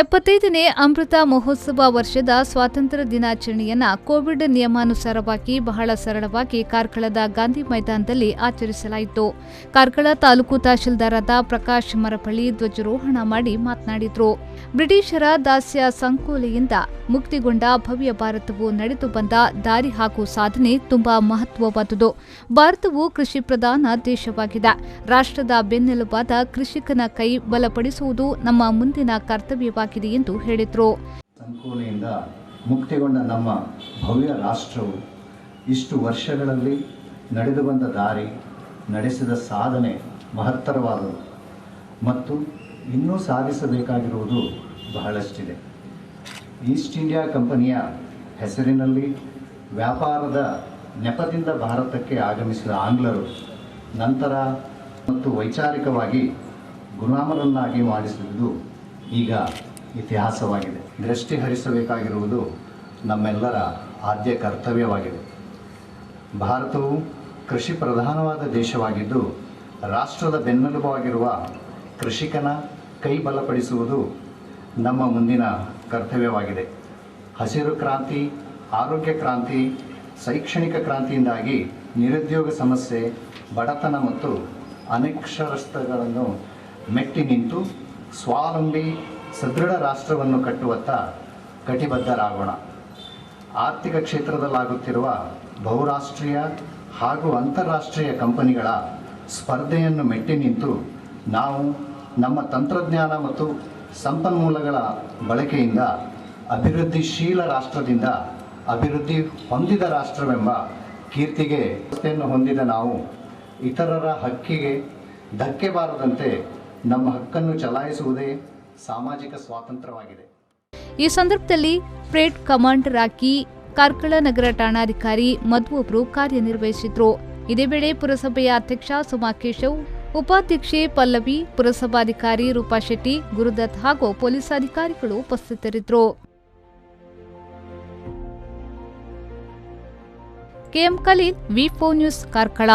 75ನೇ ಅಮೃತ ಮಹೋತ್ಸವ ವರ್ಷದ ಸ್ವಾತಂತ್ರ್ಯ ದಿನಾಚರಣೆಯನ್ನ ಕೋವಿಡ್ ನಿಯಮಾನುಸಾರವಾಗಿ ಬಹಳ ಸರಳವಾಗಿ ಕಾರ್ಕಳದ ಗಾಂಧಿ ಮೈದಾನದಲ್ಲಿ ಆಚರಿಸಲಾಯಿತು. ಕಾರ್ಕಳ ತಾಲೂಕು ತಹಶೀಲ್ದಾರಾದ ಪ್ರಕಾಶ್ ಮರಪಳ್ಳಿ ಧ್ವಜಾರೋಹಣ ಮಾಡಿ ಮಾತನಾಡಿದರು. ಬ್ರಿಟಿಷರ ದಾಸ್ಯ ಸಂಕೋಲೆಯಿಂದ ಮುಕ್ತಿಗೊಂಡ ಭವ್ಯ ಭಾರತವು ನಡೆದು ಬಂದ ದಾರಿ ಹಾಗೂ ಸಾಧನೆ ತುಂಬಾ ಮಹತ್ವವಾದುದು. ಭಾರತವು ಕೃಷಿ ಪ್ರಧಾನ ದೇಶವಾಗಿದೆ. ರಾಷ್ಟ್ರದ ಬೆನ್ನೆಲುಬಾದ ಕೃಷಿಕನ ಕೈ ಬಲಪಡಿಸುವುದು ನಮ್ಮ ಮುಂದಿನ ಕರ್ತವ್ಯವಾಗಿದೆ ಎಂದು ಹೇಳಿದರು. ಸಂಕೋಲೆಯಿಂದ ಮುಕ್ತಿಗೊಂಡ ನಮ್ಮ ಭವ್ಯ ರಾಷ್ಟ್ರವು ಇಷ್ಟು ವರ್ಷಗಳಲ್ಲಿ ನಡೆದು ಬಂದ ದಾರಿ, ನಡೆಸಿದ ಸಾಧನೆ ಮಹತ್ತರವಾದದು ಮತ್ತು ಇನ್ನೂ ಸಾಧಿಸಬೇಕಾಗಿರುವುದು ಬಹಳಷ್ಟಿದೆ. ಈಸ್ಟ್ ಇಂಡಿಯಾ ಕಂಪನಿಯ ಹೆಸರಿನಲ್ಲಿ ವ್ಯಾಪಾರದ ನೆಪದಿಂದ ಭಾರತಕ್ಕೆ ಆಗಮಿಸಿದ ಆಂಗ್ಲರು ನಂತರ ಮತ್ತು ವೈಚಾರಿಕವಾಗಿ ಗುಲಾಮರನ್ನಾಗಿ ಮಾಡಿಸಿರುವುದು ಈಗ ಇತಿಹಾಸವಾಗಿದೆ. ದೃಷ್ಟಿ ಹರಿಸಬೇಕಾಗಿರುವುದು ನಮ್ಮೆಲ್ಲರ ಆದ್ಯ ಕರ್ತವ್ಯವಾಗಿದೆ. ಭಾರತವು ಕೃಷಿ ಪ್ರಧಾನವಾದ ದೇಶವಾಗಿದ್ದು ರಾಷ್ಟ್ರದ ಬೆನ್ನೆಲುಬಾಗಿರುವ ಕೃಷಿಕನ ಕೈ ಬಲಪಡಿಸುವುದು ನಮ್ಮ ಮುಂದಿನ ಕರ್ತವ್ಯವಾಗಿದೆ. ಹಸಿರು ಕ್ರಾಂತಿ, ಆರೋಗ್ಯ ಕ್ರಾಂತಿ, ಶೈಕ್ಷಣಿಕ ಕ್ರಾಂತಿಯಿಂದಾಗಿ ನಿರುದ್ಯೋಗ ಸಮಸ್ಯೆ, ಬಡತನ ಮತ್ತು ಅನಕ್ಷರಸ್ಥಗಳನ್ನು ಮೆಟ್ಟಿ ನಿಂತು ಸ್ವಾವಲಂಬಿ ಸದೃಢ ರಾಷ್ಟ್ರವನ್ನು ಕಟ್ಟುವತ್ತ ಕಟಿಬದ್ಧರಾಗೋಣ. ಆರ್ಥಿಕ ಕ್ಷೇತ್ರದಲ್ಲಾಗುತ್ತಿರುವ ಬಹುರಾಷ್ಟ್ರೀಯ ಹಾಗೂ ಅಂತಾರಾಷ್ಟ್ರೀಯ ಕಂಪನಿಗಳ ಸ್ಪರ್ಧೆಯನ್ನು ಮೆಟ್ಟಿ ನಿಂತು ನಾವು ನಮ್ಮ ತಂತ್ರಜ್ಞಾನ ಮತ್ತು ಸಂಪನ್ಮೂಲಗಳ ಬಳಕೆಯಿಂದ ಅಭಿವೃದ್ಧಿಶೀಲ ರಾಷ್ಟ್ರದಿಂದ ಅಭಿವೃದ್ಧಿ ಹೊಂದಿದ ರಾಷ್ಟ್ರವೆಂಬ ಕೀರ್ತಿಗೆ ಹೊಂದಿದ ನಾವು ಇತರರ ಹಕ್ಕಿಗೆ ಧಕ್ಕೆ ಬಾರದಂತೆ ನಮ್ಮ ಹಕ್ಕನ್ನು ಚಲಾಯಿಸುವುದೇ ಸಾಮಾಜಿಕ ಸ್ವಾತಂತ್ರ್ಯವಾಗಿದೆ. ಈ ಸಂದರ್ಭದಲ್ಲಿ ಪರೇಡ್ ಕಮಾಂಡರ್ ಆಗಿ ಕಾರ್ಕಳ ನಗರ ಠಾಣಾಧಿಕಾರಿ ಮಧು ಅವರು ಕಾರ್ಯನಿರ್ವಹಿಸಿದ್ರು. ಇದೇ ವೇಳೆ ಪುರಸಭೆಯ ಅಧ್ಯಕ್ಷ ಸುಮಾ ಕೇಶವ್, ಉಪಾಧ್ಯಕ್ಷೆ ಪಲ್ಲವಿ, ಪುರಸಭಾಧಿಕಾರಿ ರೂಪಾ ಶೆಟ್ಟಿ, ಗುರುದತ್ ಹಾಗೂ ಪೊಲೀಸ್ ಅಧಿಕಾರಿಗಳು ಉಪಸ್ಥಿತರಿದ್ದರು. ಕೆಎಂ ಖಲೀಲ್, ವಿ4 ನ್ಯೂಸ್, ಕಾರ್ಕಳ.